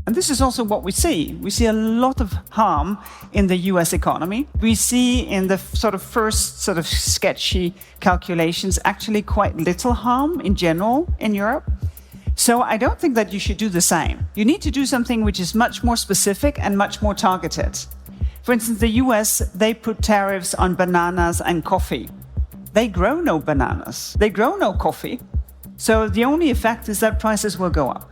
And this is also what we see. We see a lot of harm in the US economy. We see in the first sketchy calculations actually quite little harm in general in Europe. So I don't think that you should do the same. You need to do something which is much more specific and much more targeted. For instance, the US, they put tariffs on bananas and coffee. They grow no bananas. They grow no coffee. So the only effect is that prices will go up.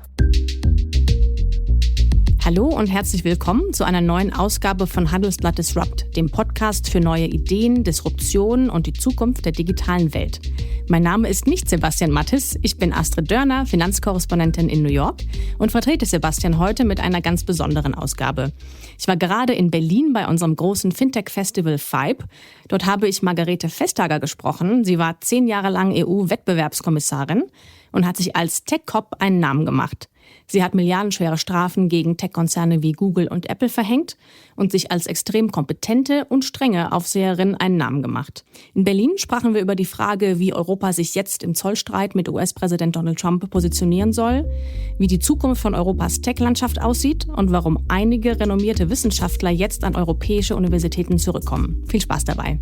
Hallo und herzlich willkommen zu einer neuen Ausgabe von Handelsblatt Disrupt, dem Podcast für neue Ideen, Disruptionen und die Zukunft der digitalen Welt. Mein Name ist nicht Sebastian Mattes, ich bin Astrid Dörner, Finanzkorrespondentin in New York und vertrete Sebastian heute mit einer ganz besonderen Ausgabe. Ich war gerade in Berlin bei unserem großen Fintech-Festival FIBE. Dort habe ich Margrethe Vestager gesprochen. Sie war 10 Jahre lang EU-Wettbewerbskommissarin und hat sich als Tech-Cop einen Namen gemacht. Sie hat milliardenschwere Strafen gegen Tech-Konzerne wie Google und Apple verhängt und sich als extrem kompetente und strenge Aufseherin einen Namen gemacht. In Berlin sprachen wir über die Frage, wie Europa sich jetzt im Zollstreit mit US-Präsident Donald Trump positionieren soll, wie die Zukunft von Europas Tech-Landschaft aussieht und warum einige renommierte Wissenschaftler jetzt an europäische Universitäten zurückkommen. Viel Spaß dabei!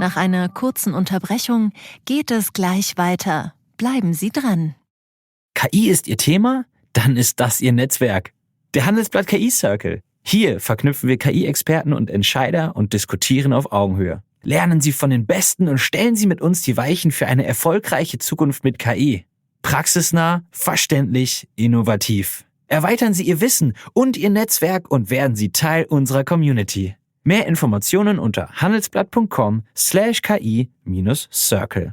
Nach einer kurzen Unterbrechung geht es gleich weiter. Bleiben Sie dran. KI ist Ihr Thema? Dann ist das Ihr Netzwerk. Der Handelsblatt KI-Circle. Hier verknüpfen wir KI-Experten und Entscheider und diskutieren auf Augenhöhe. Lernen Sie von den Besten und stellen Sie mit uns die Weichen für eine erfolgreiche Zukunft mit KI. Praxisnah, verständlich, innovativ. Erweitern Sie Ihr Wissen und Ihr Netzwerk und werden Sie Teil unserer Community. Mehr Informationen unter handelsblatt.com/KI-Circle.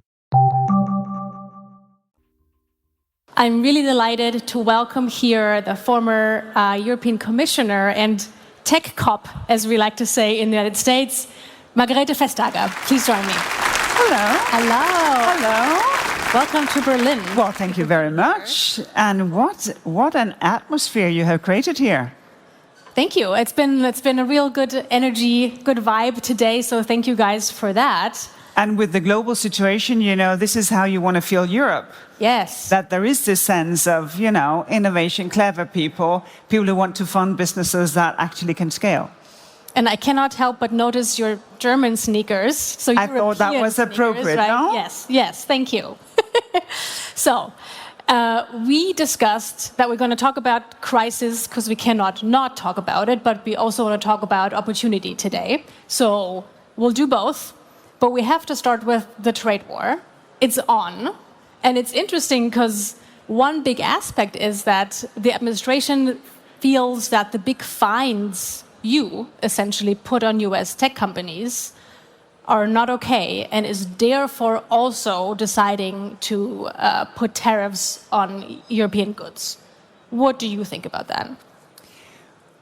I'm really delighted to welcome here the former European Commissioner and tech cop, as we like to say in the United States, Margrethe Vestager. Please join me. Hello. Hello. Hello. Welcome to Berlin. Well, thank you very much. And what an atmosphere you have created here. Thank you. It's been a real good energy, good vibe today, so thank you guys for that. And with the global situation, this is how you want to feel Europe. Yes. That there is this sense of, innovation, clever people who want to fund businesses that actually can scale. And I cannot help but notice your German sneakers. So I thought that was appropriate, right? no? Yes, thank you. So, we discussed that we're going to talk about crisis because we cannot not talk about it, but we also want to talk about opportunity today. So we'll do both, but we have to start with the trade war. It's on, and it's interesting because one big aspect is that the administration feels that the big fines you essentially put on US tech companies are not okay and is therefore also deciding to put tariffs on European goods. What do you think about that?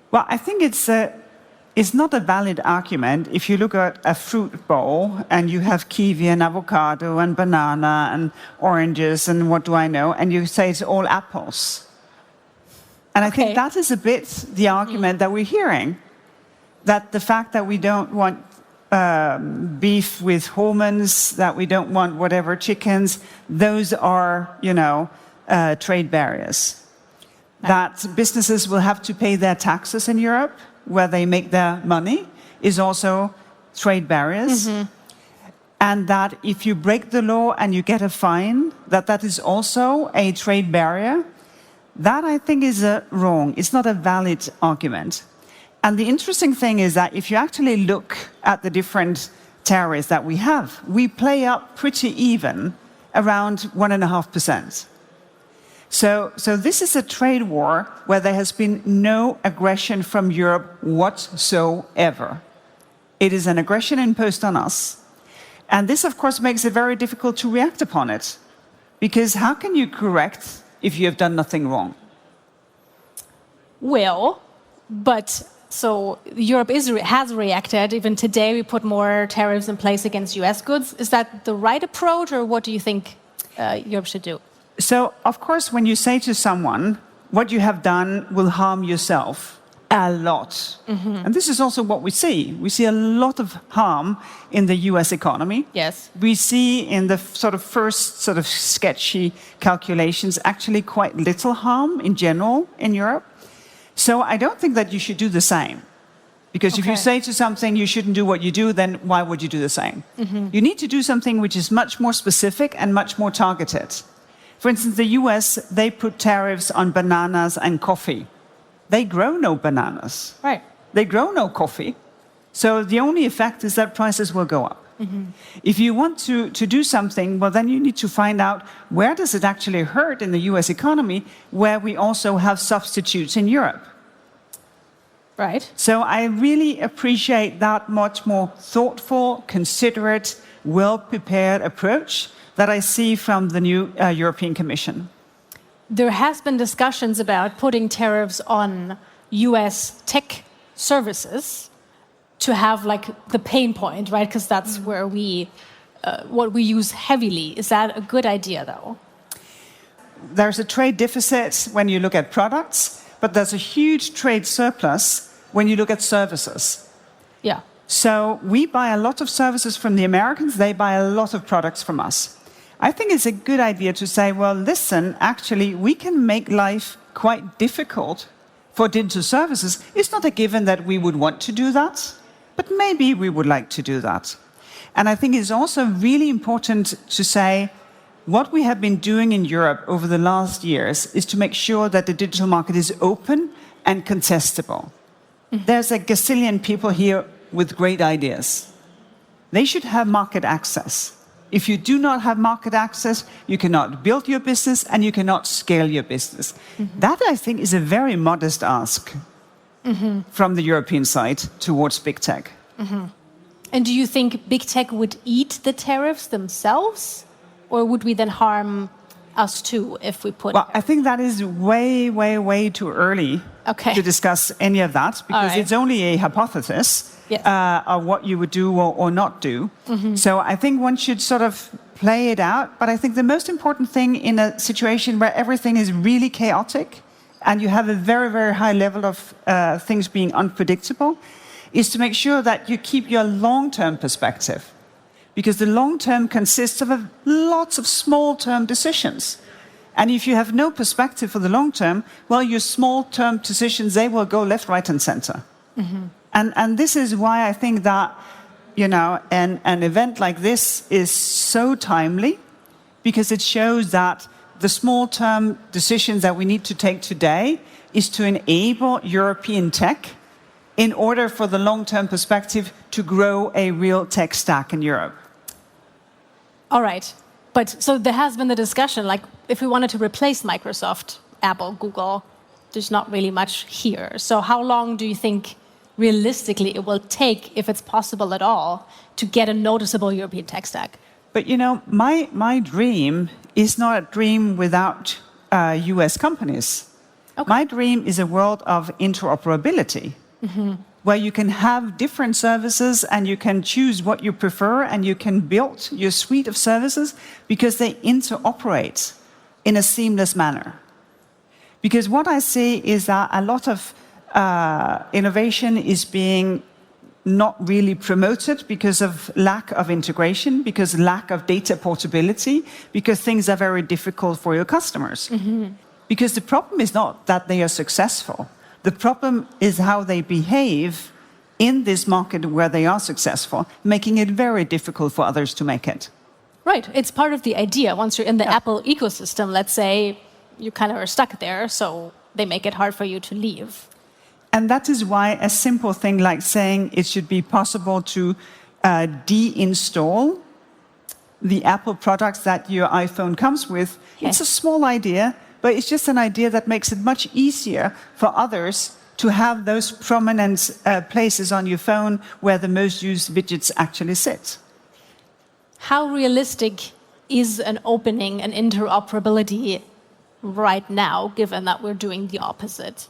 Well, I think it's not a valid argument if you look at a fruit bowl and you have kiwi and avocado and banana and oranges and what do I know, and you say it's all apples. And I think that is a bit the argument that we're hearing, that the fact that we don't want beef with hormones, that we don't want whatever chickens, those are, trade barriers. That businesses will have to pay their taxes in Europe, where they make their money, is also trade barriers. Mm-hmm. And that if you break the law and you get a fine, that is also a trade barrier. That, I think, is wrong. It's not a valid argument. And the interesting thing is that if you actually look at the different tariffs that we have, we play up pretty even, around 1.5%. So this is a trade war where there has been no aggression from Europe whatsoever. It is an aggression imposed on us. And this, of course, makes it very difficult to react upon it. Because how can you correct if you have done nothing wrong? Well, but so Europe has reacted. Even today, we put more tariffs in place against US goods. Is that the right approach, or what do you think Europe should do? So, of course, when you say to someone, what you have done will harm yourself, a lot. And this is also what we see. We see a lot of harm in the US economy. Yes. We see in the sort of first sort of sketchy calculations actually quite little harm in general in Europe. So I don't think that you should do the same. Because if you say to something you shouldn't do what you do, then why would you do the same? You need to do something which is much more specific and much more targeted. For instance, the US, they put tariffs on bananas and coffee. They grow no bananas. Right. They grow no coffee. So the only effect is that prices will go up. If you want to do something, well, then you need to find out where does it actually hurt in the US economy, where we also have substitutes in Europe. Right. So I really appreciate that much more thoughtful, considerate, well-prepared approach that I see from the new European Commission. There has been discussions about putting tariffs on US tech services to have like the pain point, right? Because that's where what we use heavily. Is that a good idea, though? There's a trade deficit when you look at products, but there's a huge trade surplus when you look at services. Yeah. So we buy a lot of services from the Americans, they buy a lot of products from us. I think it's a good idea to say, well, listen, actually, we can make life quite difficult for digital services. It's not a given that we would want to do that, but maybe we would like to do that. And I think it's also really important to say, what we have been doing in Europe over the last years is to make sure that the digital market is open and contestable. There's a gazillion people here with great ideas. They should have market access. If you do not have market access, you cannot build your business and you cannot scale your business. That, I think, is a very modest ask from the European side towards big tech. And do you think big tech would eat the tariffs themselves? Or would we then harm us too if we put... Well, I think that is way, way, way too early to discuss any of that, because it's only a hypothesis of what you would do or not do. So I think one should sort of play it out. But I think the most important thing in a situation where everything is really chaotic and you have a very, very high level of things being unpredictable is to make sure that you keep your long-term perspective. Because the long term consists of lots of small term decisions. And if you have no perspective for the long term, well, your small term decisions, they will go left, right, and center. And this is why I think that, you know, an event like this is so timely, because it shows that the small term decisions that we need to take today is to enable European tech in order for the long term perspective to grow a real tech stack in Europe. All right. But so there has been the discussion, like if we wanted to replace Microsoft, Apple, Google, there's not really much here. So how long do you think realistically it will take, if it's possible at all, to get a noticeable European tech stack? But you know, my dream is not a dream without US companies. My dream is a world of interoperability. Where you can have different services and you can choose what you prefer and you can build your suite of services because they interoperate in a seamless manner. Because what I see is that a lot of innovation is being not really promoted because of lack of integration, because lack of data portability, because things are very difficult for your customers. Because the problem is not that they are successful. The problem is how they behave in this market where they are successful, making it very difficult for others to make it. Right. It's part of the idea. Once you're in the Apple ecosystem, let's say, you kind of are stuck there, so they make it hard for you to leave. And that is why a simple thing like saying it should be possible to deinstall the Apple products that your iPhone comes with, it's a small idea, but it's just an idea that makes it much easier for others to have those prominent places on your phone where the most used widgets actually sit. How realistic is an opening and interoperability right now, given that we're doing the opposite?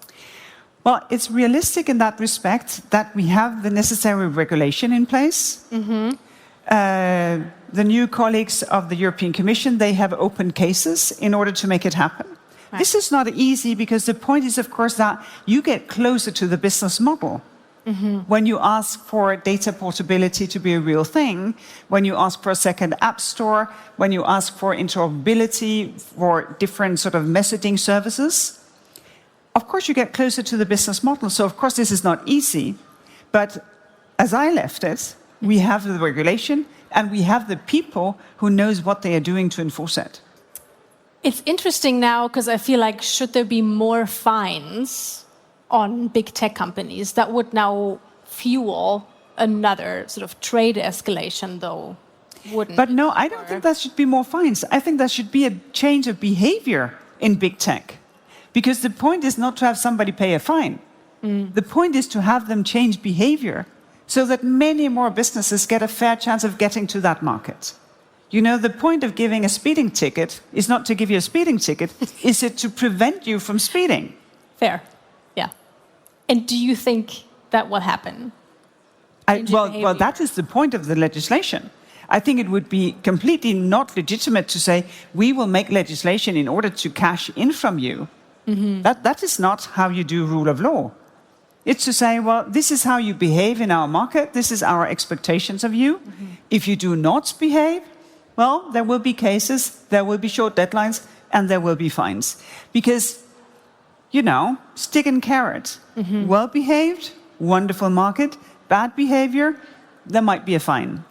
Well, it's realistic in that respect that we have the necessary regulation in place. The new colleagues of the European Commission, they have opened cases in order to make it happen. This is not easy because the point is, of course, that you get closer to the business model. When you ask for data portability to be a real thing, when you ask for a second app store, when you ask for interoperability for different sort of messaging services, of course you get closer to the business model. So of course this is not easy, but as I left it, we have the regulation and we have the people who knows what they are doing to enforce it. It's interesting now because I feel like should there be more fines on big tech companies that would now fuel another sort of trade escalation, though, wouldn't But no, it? I don't think there should be more fines. I think there should be a change of behavior in big tech. Because the point is not to have somebody pay a fine. The point is to have them change behavior so that many more businesses get a fair chance of getting to that market. You know, the point of giving a speeding ticket is not to give you a speeding ticket, is it to prevent you from speeding? Fair, yeah. And do you think that will happen? Well, that is the point of the legislation. I think it would be completely not legitimate to say, we will make legislation in order to cash in from you. That is not how you do rule of law. It's to say, well, this is how you behave in our market. This is our expectations of you. If you do not behave, well, there will be cases, there will be short deadlines, and there will be fines. Because, you know, stick and carrot. Well-behaved, wonderful market. Bad behavior, there might be a fine.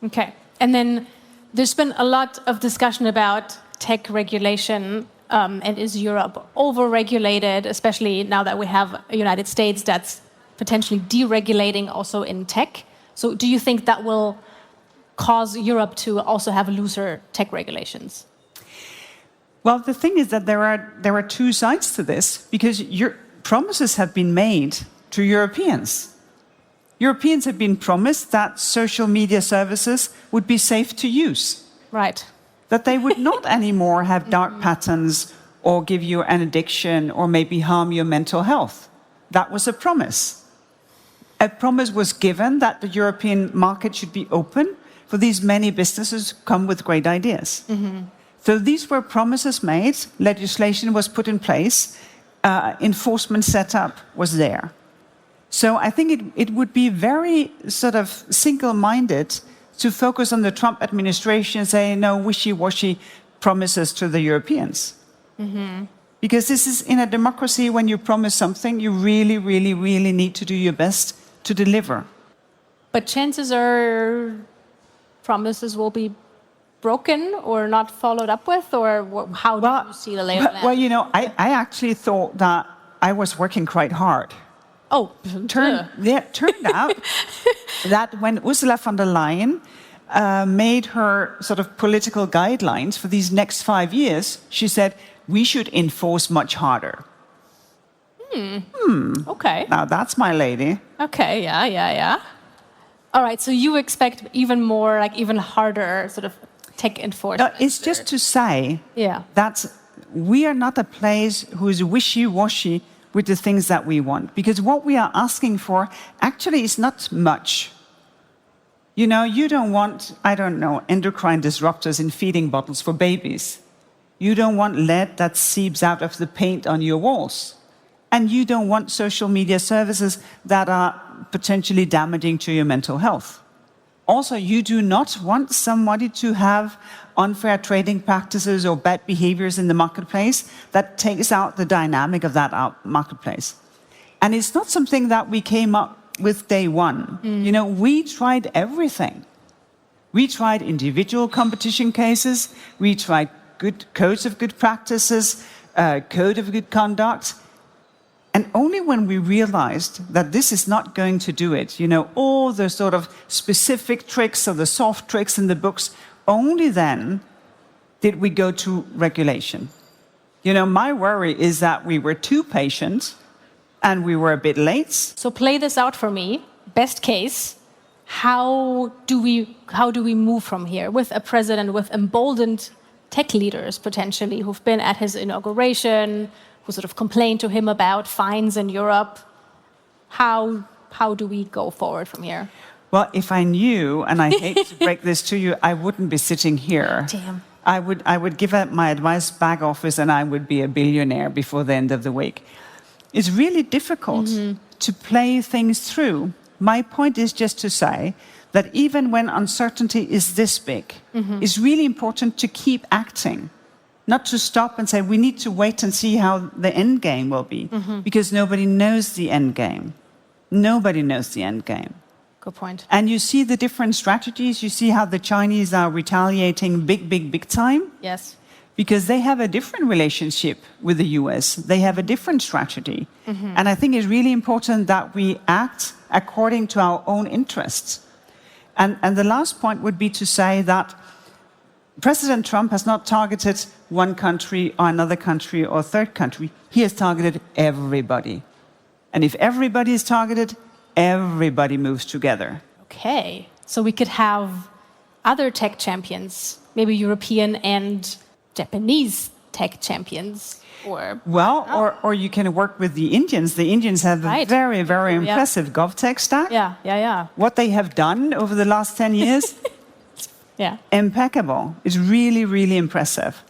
Okay. And then there's been a lot of discussion about tech regulation, and is Europe over-regulated, especially now that we have a United States that's potentially deregulating also in tech. So do you think that will cause Europe to also have looser tech regulations? Well, the thing is that there are two sides to this, because promises have been made to Europeans. Europeans have been promised that social media services would be safe to use. Right. That they would not anymore have dark patterns or give you an addiction or maybe harm your mental health. That was a promise. A promise was given that the European market should be open for these many businesses who come with great ideas. So these were promises made, legislation was put in place, enforcement setup was there. So I think it would be very sort of single-minded to focus on the Trump administration and say, no, wishy-washy promises to the Europeans. Because this is, in a democracy, when you promise something, you really, really, really need to do your best to deliver. But chances are promises will be broken or not followed up with, or how do you see the lay of the land? Well, you know, I actually thought that I was working quite hard. Oh, turned out that when Ursula von der Leyen made her sort of political guidelines for these next 5 years, she said, we should enforce much harder. Okay. Now, that's my lady. Okay, yeah. All right, so you expect even more, like even harder sort of tech enforcement. No, it's just to say that we are not a place who is wishy-washy with the things that we want. Because what we are asking for actually is not much. You know, you don't want, I don't know, endocrine disruptors in feeding bottles for babies. You don't want lead that seeps out of the paint on your walls. And you don't want social media services that are potentially damaging to your mental health. Also, you do not want somebody to have unfair trading practices or bad behaviors in the marketplace that takes out the dynamic of that marketplace. And it's not something that we came up with day one. You know, we tried everything. We tried individual competition cases, we tried good codes of good practices, code of good conduct. And only when we realized that this is not going to do it, you know, all the sort of specific tricks or the soft tricks in the books, only then did we go to regulation. You know, my worry is that we were too patient and we were a bit late. So play this out for me. Best case, how do we move from here with a president with emboldened tech leaders potentially who've been at his inauguration, who sort of complained to him about fines in Europe? How do we go forward from here? Well, if I knew, and I hate to break this to you, I wouldn't be sitting here. Damn. I would give up my advice back office and I would be a billionaire before the end of the week. It's really difficult to play things through. My point is just to say that even when uncertainty is this big, it's really important to keep acting, not to stop and say we need to wait and see how the end game will be, because nobody knows the end game. Nobody knows the end game. Good point. And you see the different strategies. You see how the Chinese are retaliating big time. Yes. Because they have a different relationship with the US. They have a different strategy. And I think it's really important that we act according to our own interests. And the last point would be to say that President Trump has not targeted one country or another country or a third country. He has targeted everybody. And if everybody is targeted, everybody moves together. Okay. So we could have other tech champions, maybe European and Japanese tech champions. Or you can work with the Indians. The Indians have a very, very impressive GovTech stack. Yeah. What they have done over the last 10 years, impeccable. It's really, really impressive.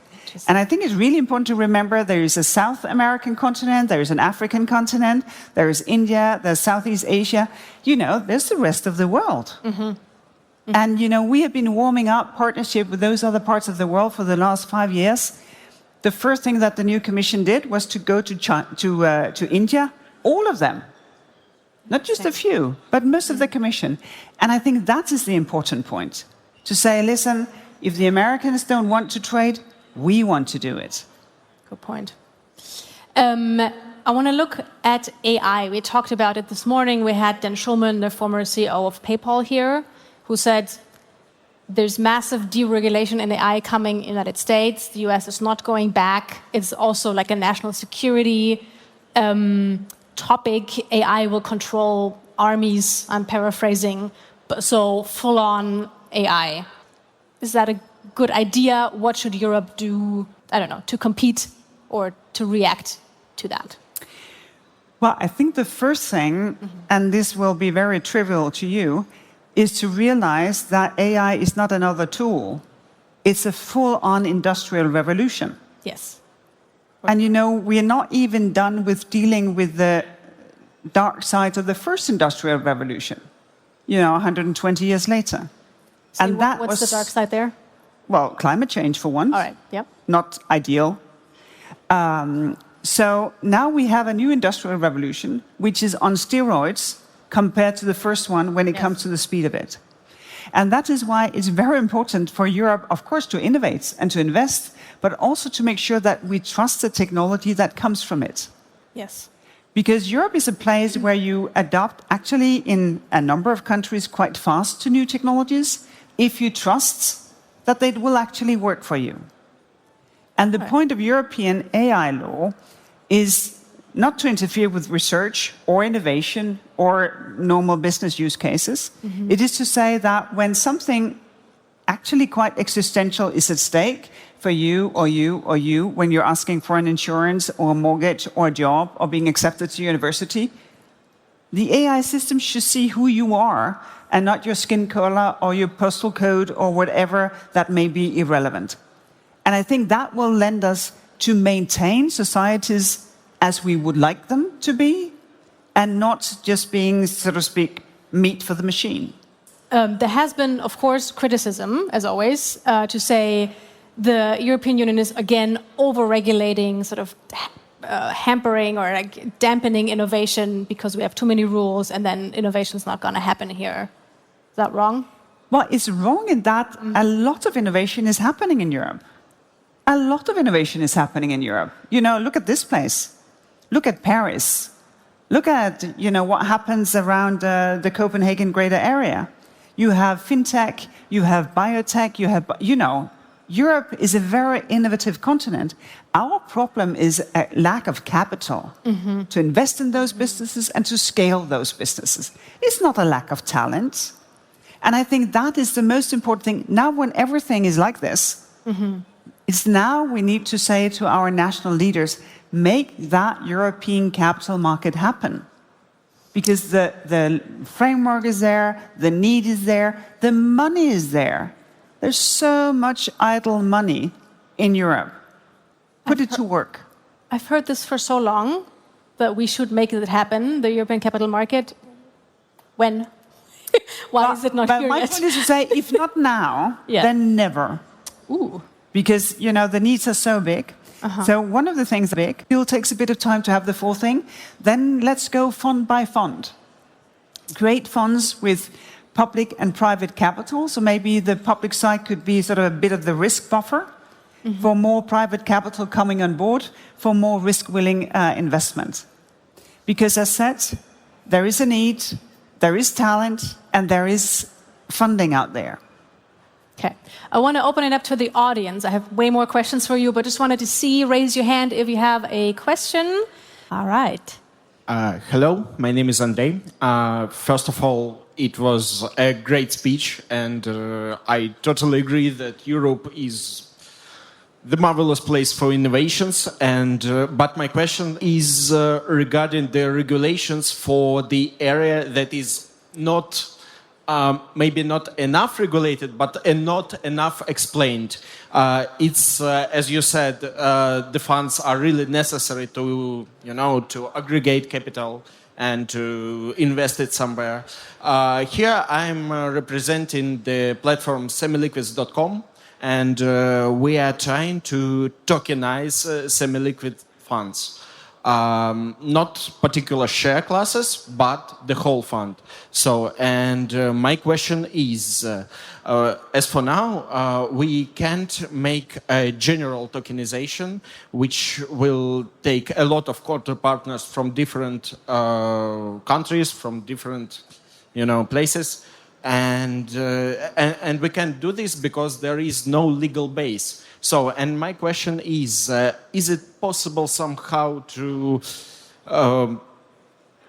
And I think it's really important to remember there is a South American continent, there is an African continent, there is India, there's Southeast Asia. There's the rest of the world. And, we have been warming up partnership with those other parts of the world for the last 5 years. The first thing that the new commission did was to go to India, all of them. Not just a few, but most of the commission. And I think that is the important point. To say, listen, if the Americans don't want to trade, we want to do it. Good point. I want to look at AI. We talked about it this morning. We had Dan Schulman, the former CEO of PayPal here, who said there's massive deregulation in AI coming in the United States. The US is not going back. It's also like a national security topic. AI will control armies, I'm paraphrasing. So full-on AI. Is that a good idea? What should Europe do, to compete or to react to that? Well, I think the first thing, and this will be very trivial to you, is to realize that AI is not another tool. It's a full-on industrial revolution. Yes. And we are not even done with dealing with the dark side of the first industrial revolution, 120 years later. So and what's the dark side there? Well, climate change for one. All right, yep. Not ideal. So now we have a new industrial revolution, which is on steroids compared to the first one when it comes to the speed of it. And that is why it's very important for Europe, of course, to innovate and to invest, but also to make sure that we trust the technology that comes from it. Yes. Because Europe is a place where you adopt, actually, in a number of countries, quite fast to new technologies, if you trust that they will actually work for you. And the point of European AI law is not to interfere with research or innovation or normal business use cases. It is to say that when something actually quite existential is at stake for you, when you're asking for an insurance or a mortgage or a job or being accepted to university, the AI system should see who you are and not your skin color or your postal code or whatever that may be irrelevant. And I think that will lend us to maintain societies as we would like them to be, and not just being, so to speak, meat for the machine. There has been, of course, criticism, as always, to say the European Union is, again, over-regulating, sort of hampering or dampening innovation because we have too many rules and then innovation is not going to happen here. Is that wrong? Well, it's wrong in that a lot of innovation is happening in Europe. A lot of innovation is happening in Europe. Look at this place. Look at Paris. Look at, what happens around the Copenhagen greater area. You have fintech, you have biotech, you have, Europe is a very innovative continent. Our problem is a lack of capital to invest in those businesses and to scale those businesses. It's not a lack of talent. And I think that is the most important thing. Now when everything is like this, it's now we need to say to our national leaders, make that European capital market happen. Because the framework is there, the need is there, the money is there. There's so much idle money in Europe. Put it to work. I've heard this for so long, that we should make it happen, the European capital market. When? Why is it not here my yet? point is to say, if not now, Yeah. then never. Ooh. Because, the needs are so big. So one of the things that big, it takes a bit of time to have the full thing. Then let's go fund by fund. Create funds with public and private capital. So maybe the public side could be sort of a bit of the risk buffer for more private capital coming on board, for more risk-willing investment. Because as said, there is a need, there is talent, and there is funding out there. Okay. I want to open it up to the audience. I have way more questions for you, but just wanted to raise your hand if you have a question. All right. Hello, my name is Andrei. First of all, it was a great speech, and I totally agree that Europe is the marvelous place for innovations. But my question is regarding the regulations for the area that is not maybe not enough regulated, but not enough explained. It's as you said, the funds are really necessary to to aggregate capital and to invest it somewhere. Here I'm representing the platform semiliquids.com, and we are trying to tokenize semi-liquid funds. Not particular share classes, but the whole fund. So, my question is, as for now, we can't make a general tokenization, which will take a lot of quarter partners from different countries, from different, places, and we can't do this because there is no legal base. So, and my question is it possible somehow to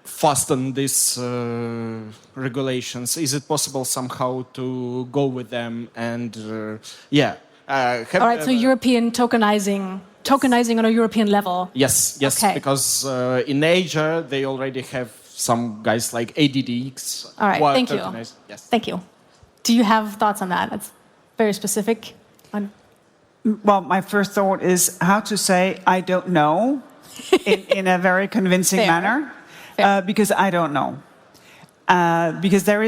fasten these regulations? Is it possible somehow to go with them and, All right, so European tokenizing on a European level. Yes, Okay. because in Asia, they already have some guys like ADDX. All right, thank you. Yes. Thank you. Do you have thoughts on that? It's very specific. Well, my first thought is how to say I don't know in a very convincing Fair. manner, Fair. because I don't know. Because there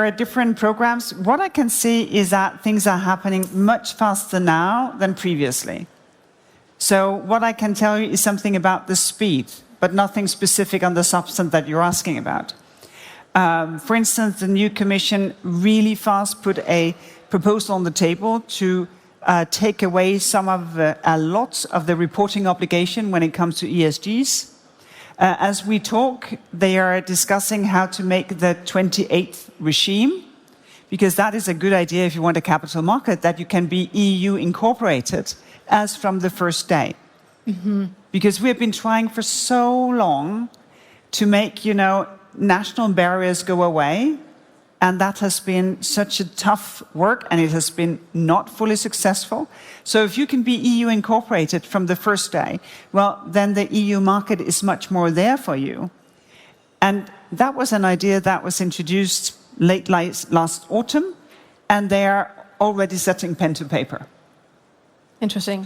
are different programs. What I can see is that things are happening much faster now than previously. So what I can tell you is something about the speed, but nothing specific on the substance that you're asking about. For instance, the new Commission really fast put a proposal on the table to take away a lot of the reporting obligation when it comes to ESGs. As we talk, they are discussing how to make the 28th regime, because that is a good idea if you want a capital market, that you can be EU incorporated as from the first day. Because we have been trying for so long to make, national barriers go away. And that has been such a tough work, and it has been not fully successful. So if you can be EU incorporated from the first day, well, then the EU market is much more there for you. And that was an idea that was introduced late last autumn, and they are already setting pen to paper. Interesting.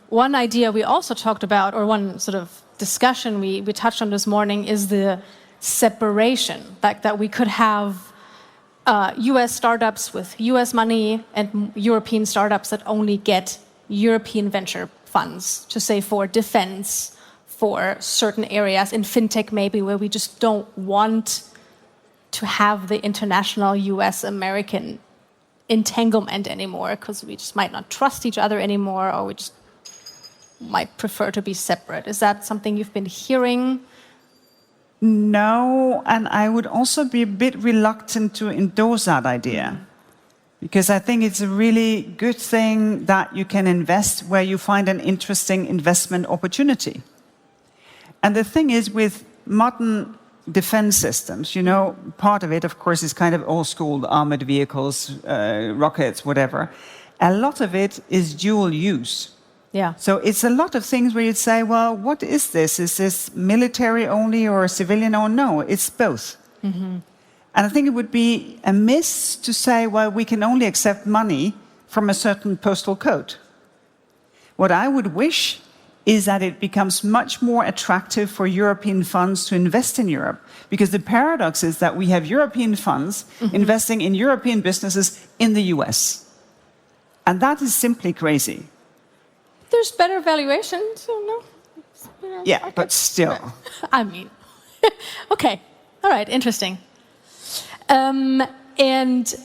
One idea we also talked about, or one sort of discussion we touched on this morning, is the separation, that we could have US startups with US money and European startups that only get European venture funds, to say for defense, for certain areas in fintech maybe, where we just don't want to have the international US-American entanglement anymore, because we just might not trust each other anymore, or we just might prefer to be separate. Is that something you've been hearing? No, and I would also be a bit reluctant to endorse that idea, because I think it's a really good thing that you can invest where you find an interesting investment opportunity. And the thing is, with modern defense systems, part of it, of course, is kind of old school, armored vehicles, rockets, whatever. A lot of it is dual use. Yeah. So it's a lot of things where you'd say, well, what is this? Is this military only or civilian? Or no, it's both. And I think it would be amiss to say, well, we can only accept money from a certain postal code. What I would wish is that it becomes much more attractive for European funds to invest in Europe. Because the paradox is that we have European funds investing in European businesses in the US. And that is simply crazy. There's better valuation, so no. Yeah, but still. I mean, okay. All right, interesting. And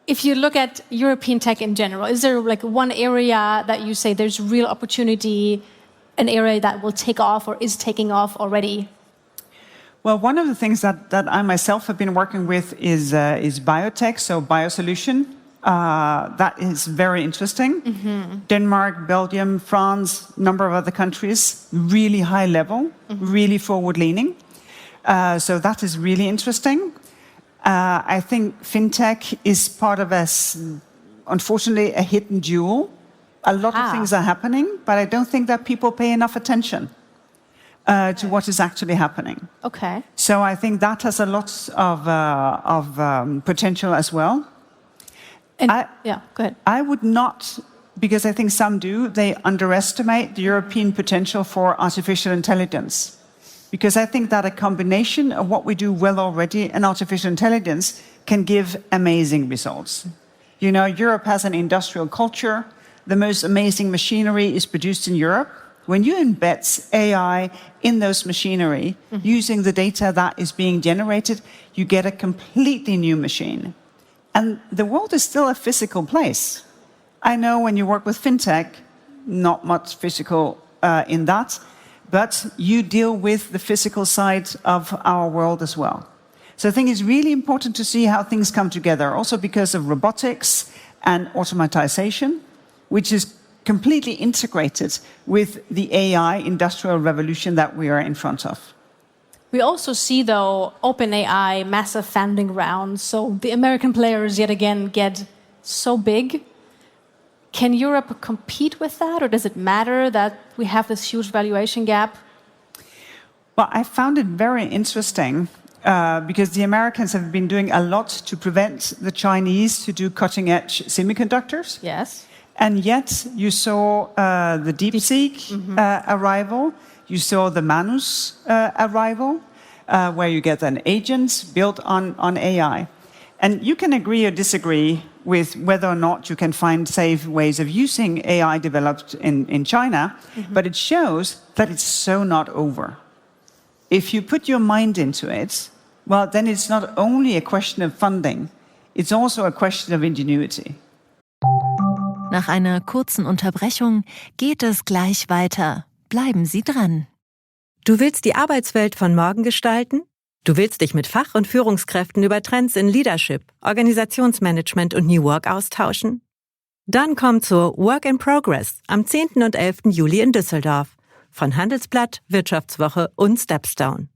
if you look at European tech in general, is there like one area that you say there's real opportunity, an area that will take off or is taking off already? Well, one of the things that I myself have been working with is biotech, so biosolution. That is very interesting. Denmark, Belgium, France, number of other countries, really high level, really forward-leaning. So that is really interesting. I think fintech is part of unfortunately, a hidden jewel. A lot of things are happening, but I don't think that people pay enough attention to what is actually happening. Okay. So I think that has a lot of potential as well. And, yeah, go ahead. I would not, because I think some do, they underestimate the European potential for artificial intelligence. Because I think that a combination of what we do well already and artificial intelligence can give amazing results. You know, Europe has an industrial culture. The most amazing machinery is produced in Europe. When you embed AI in those machinery, using the data that is being generated, you get a completely new machine. And the world is still a physical place. I know when you work with fintech, not much physical in that, but you deal with the physical side of our world as well. So I think it's really important to see how things come together, also because of robotics and automatization, which is completely integrated with the AI industrial revolution that we are in front of. We also see, though, OpenAI, massive funding rounds. So the American players, yet again, get so big. Can Europe compete with that, or does it matter that we have this huge valuation gap? Well, I found it very interesting because the Americans have been doing a lot to prevent the Chinese to do cutting-edge semiconductors. Yes. And yet you saw the DeepSeek arrival. You saw the Manus arrival, where you get an agent built on AI. And you can agree or disagree with whether or not you can find safe ways of using AI developed in China, but it shows that it's so not over. If you put your mind into it, well, then it's not only a question of funding, it's also a question of ingenuity. Nach einer kurzen Unterbrechung geht es gleich weiter. Bleiben Sie dran. Du willst die Arbeitswelt von morgen gestalten? Du willst dich mit Fach- und Führungskräften über Trends in Leadership, Organisationsmanagement und New Work austauschen? Dann komm zur Work in Progress am 10. und 11. Juli in Düsseldorf von Handelsblatt, Wirtschaftswoche und Stepstone.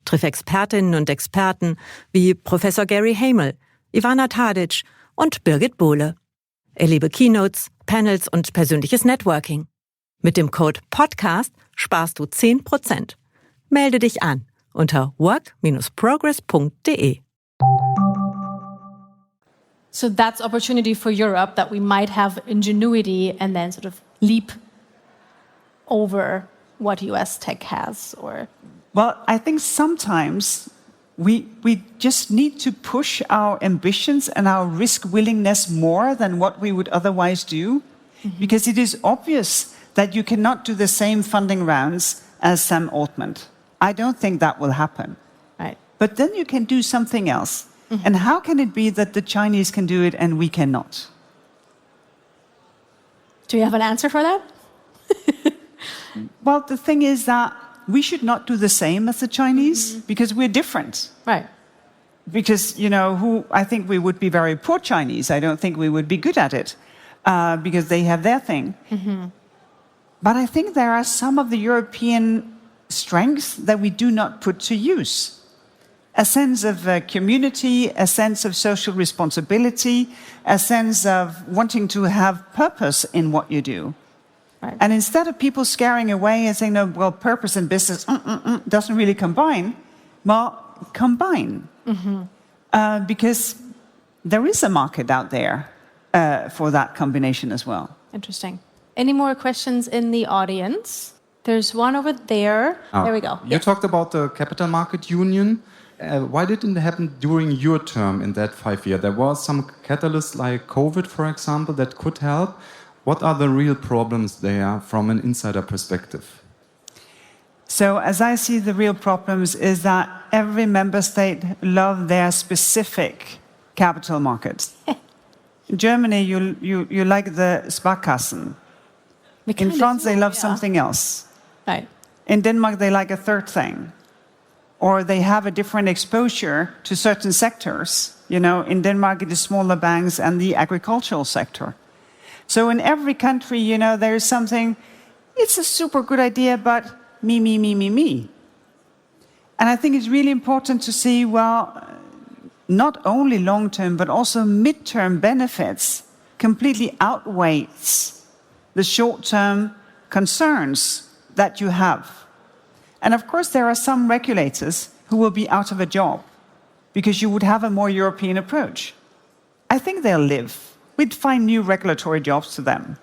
Triff Expertinnen und Experten wie Professor Gary Hamel, Ivana Tadic und Birgit Bohle. Erlebe Keynotes, Panels und persönliches Networking. Mit dem Code PODCAST sparst du 10%. Melde dich an unter work-progress.de. So that's opportunity for Europe, that we might have ingenuity and then sort of leap over what US tech has, or... Well, I think sometimes we just need to push our ambitions and our risk willingness more than what we would otherwise do, because it is obvious that you cannot do the same funding rounds as Sam Altman. I don't think that will happen. Right. But then you can do something else. And how can it be that the Chinese can do it and we cannot? Do you have an answer for that? Well, the thing is that we should not do the same as the Chinese because we're different. Right. Because, you know, I think we would be very poor Chinese. I don't think we would be good at it because they have their thing. But I think there are some of the European strengths that we do not put to use. A sense of community, a sense of social responsibility, a sense of wanting to have purpose in what you do. Right. And instead of people scaring away and saying, no, well, purpose and business doesn't really combine, well, combine. Because there is a market out there for that combination as well. Interesting. Any more questions in the audience? There's one over there. There we go. You talked about the capital market union. Why didn't it happen during your term in that 5 years? There was some catalyst like COVID, for example, that could help. What are the real problems there from an insider perspective? So as I see the real problems is that every member state loves their specific capital markets. In Germany, you like the Sparkassen. In France, they love something else. Right. In Denmark, they like a third thing. Or they have a different exposure to certain sectors. You know, in Denmark, it is smaller banks and the agricultural sector. So in every country, you know, there is something, it's a super good idea, but me. And I think it's really important to see, well, not only long-term, but also mid-term benefits completely outweighs the short-term concerns that you have. And of course, there are some regulators who will be out of a job because you would have a more European approach. I think they'll live. We'd find new regulatory jobs to them.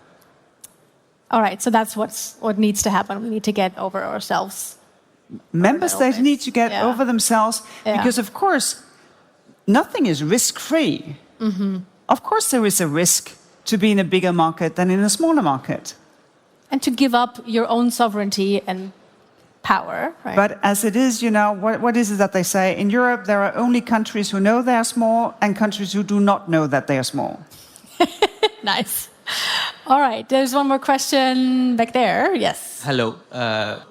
All right, so that's what needs to happen. We need to get over ourselves. Member states need to get over themselves because, of course, nothing is risk-free. Mm-hmm. Of course, there is a risk to be in a bigger market than in a smaller market. And to give up your own sovereignty and power, right? But as it is, you know, what is it that they say? In Europe, there are only countries who know they are small and countries who do not know that they are small. Nice. All right, there's one more question back there. Yes. Hello.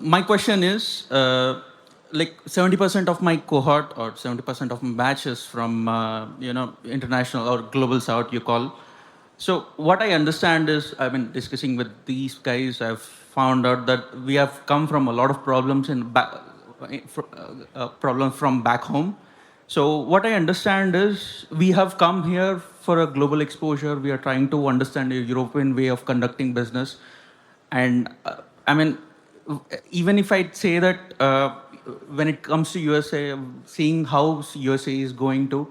My question is, like 70% of my cohort or 70% of my batch is from, international or global south, you call. So what I understand is, I've been discussing with these guys, I've found out that we have come from a lot of problems problems from back home. So what I understand is we have come here for a global exposure. We are trying to understand a European way of conducting business. And even if I say that when it comes to USA, seeing how USA is going to,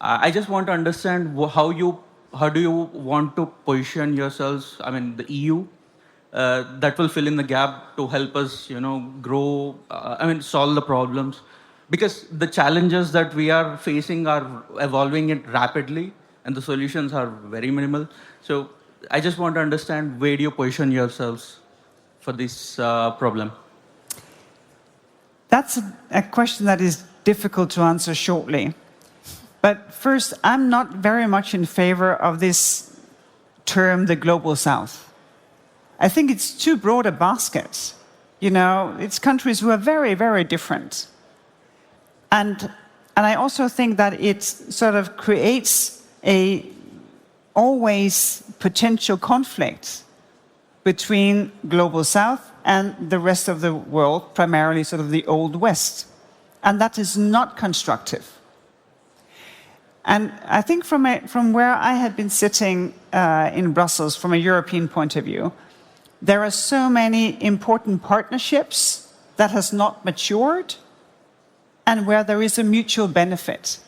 I just want to understand how do you want to position yourselves, the EU, that will fill in the gap to help us, grow, solve the problems. Because the challenges that we are facing are evolving it rapidly and the solutions are very minimal. So I just want to understand, where do you position yourselves for this problem? That's a question that is difficult to answer shortly. But first, I'm not very much in favor of this term, the Global South. I think it's too broad a basket. You know, it's countries who are very, very different. And I also think that it sort of creates a always potential conflict between Global South and the rest of the world, primarily sort of the Old West. And that is not constructive. And I think from where I had been sitting in Brussels, from a European point of view, there are so many important partnerships that has not matured and where there is a mutual benefit.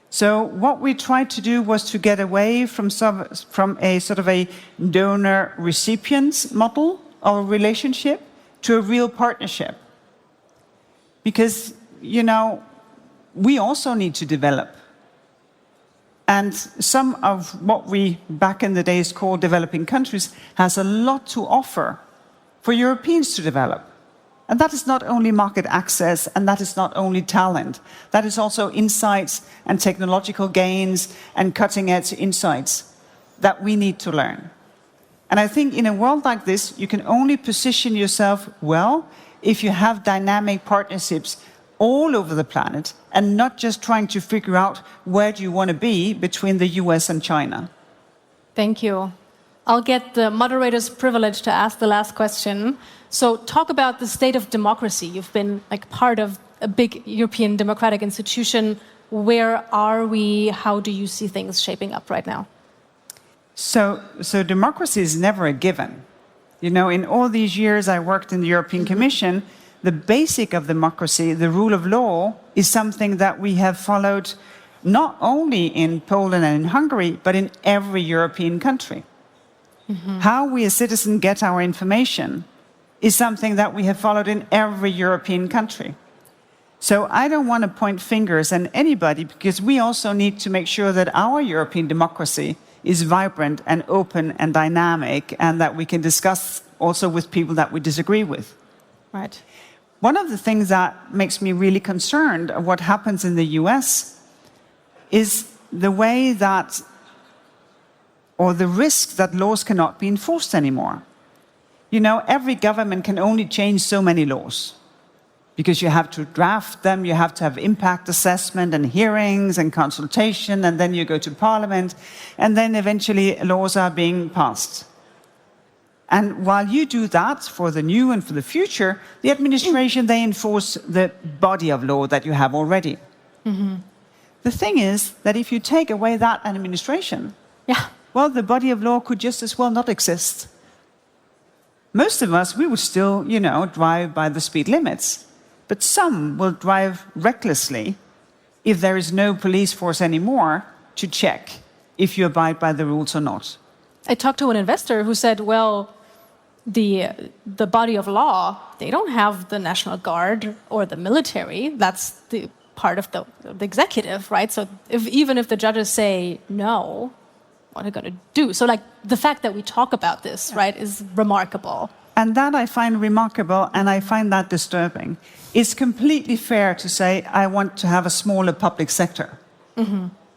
So what we tried to do was to get away from a sort of a donor-recipient model of relationship to a real partnership. Because, you know, we also need to develop. And some of what we back in the days called developing countries has a lot to offer for Europeans to develop. And that is not only market access, and that is not only talent. That is also insights and technological gains and cutting-edge insights that we need to learn. And I think in a world like this, you can only position yourself well if you have dynamic partnerships all over the planet and not just trying to figure out where do you want to be between the US and China. Thank you. I'll get the moderator's privilege to ask the last question. So talk about the state of democracy. You've been like part of a big European democratic institution. Where are we? How do you see things shaping up right now? So democracy is never a given. You know, in all these years I worked in the European Commission, the basic of democracy, the rule of law, is something that we have followed not only in Poland and in Hungary, but in every European country. How we as citizens get our information is something that we have followed in every European country. So I don't want to point fingers at anybody, because we also need to make sure that our European democracy is vibrant and open and dynamic, and that we can discuss also with people that we disagree with. Right. One of the things that makes me really concerned of what happens in the US is the way that, or the risk that laws cannot be enforced anymore. You know, every government can only change so many laws, because you have to draft them, you have to have impact assessment and hearings and consultation, and then you go to Parliament, and then eventually laws are being passed. And while you do that for the new and for the future, the administration, they enforce the body of law that you have already. The thing is that if you take away that administration, well, the body of law could just as well not exist. Most of us, we would still, you know, drive by the speed limits. But some will drive recklessly if there is no police force anymore to check if you abide by the rules or not. I talked to an investor who said, well, the body of law, they don't have the National Guard or the military. That's the part of the executive, right? So even if the judges say no, what are they going to do? So like the fact that we talk about this, right, is remarkable. And that I find remarkable, and I find that disturbing. It's completely fair to say, I want to have a smaller public sector.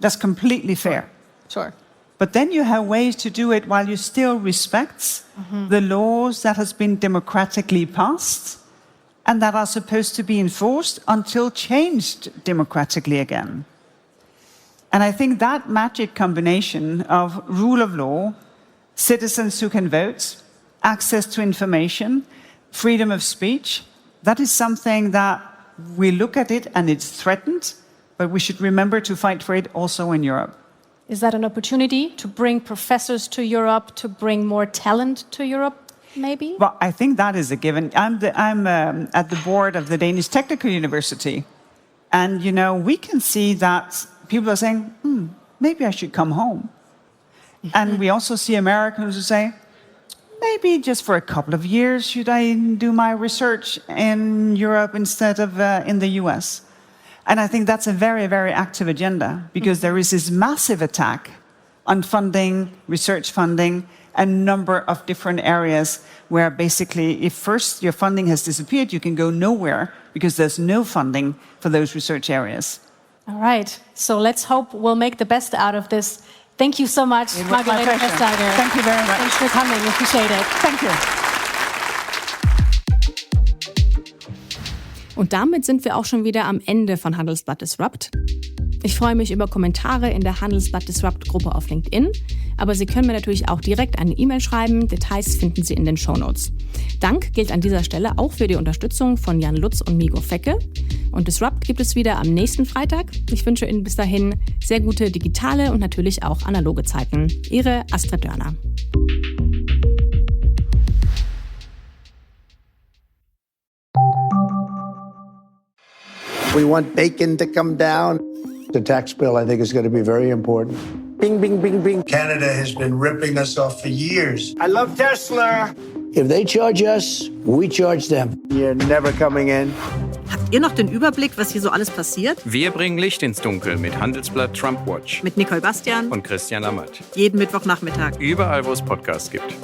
That's completely fair. Sure. But then you have ways to do it while you still respect the laws that has been democratically passed and that are supposed to be enforced until changed democratically again. And I think that magic combination of rule of law, citizens who can vote, access to information, freedom of speech, that is something that we look at it and it's threatened, but we should remember to fight for it also in Europe. Is that an opportunity to bring professors to Europe, to bring more talent to Europe, maybe? Well, I think that is a given. I'm at the board of the Danish Technical University, and you know, we can see that people are saying, maybe I should come home. And we also see Americans who say, maybe just for a couple of years, should I do my research in Europe instead of in the US? And I think that's a very, very active agenda, because there is this massive attack on funding, research funding, a number of different areas where basically if first your funding has disappeared, you can go nowhere because there's no funding for those research areas. All right. So let's hope we'll make the best out of this. Thank you so much, Margrethe Vestager. Thank you very much. Thanks for coming. Appreciate it. Thank you. Und damit sind wir auch schon wieder am Ende von Handelsblatt Disrupt. Ich freue mich über Kommentare in der Handelsblatt Disrupt-Gruppe auf LinkedIn, aber Sie können mir natürlich auch direkt eine E-Mail schreiben. Details finden Sie in den Shownotes. Dank gilt an dieser Stelle auch für die Unterstützung von Jan Lutz und Migo Fecke. Und Disrupt gibt es wieder am nächsten Freitag. Ich wünsche Ihnen bis dahin sehr gute digitale und natürlich auch analoge Zeiten. Ihre Astrid Dörner. We want bacon to come down. The tax bill, I think, is going to be very important. Bing, bing, bing, bing. Canada has been ripping us off for years. I love Tesla. If they charge us, we charge them. You're never coming in. Habt ihr noch den Überblick, was hier so alles passiert? Wir bringen Licht ins Dunkel mit Handelsblatt Trump Watch. Mit Nicole Bastian und Christian Lammert. Jeden Mittwochnachmittag. Überall, wo es Podcasts gibt.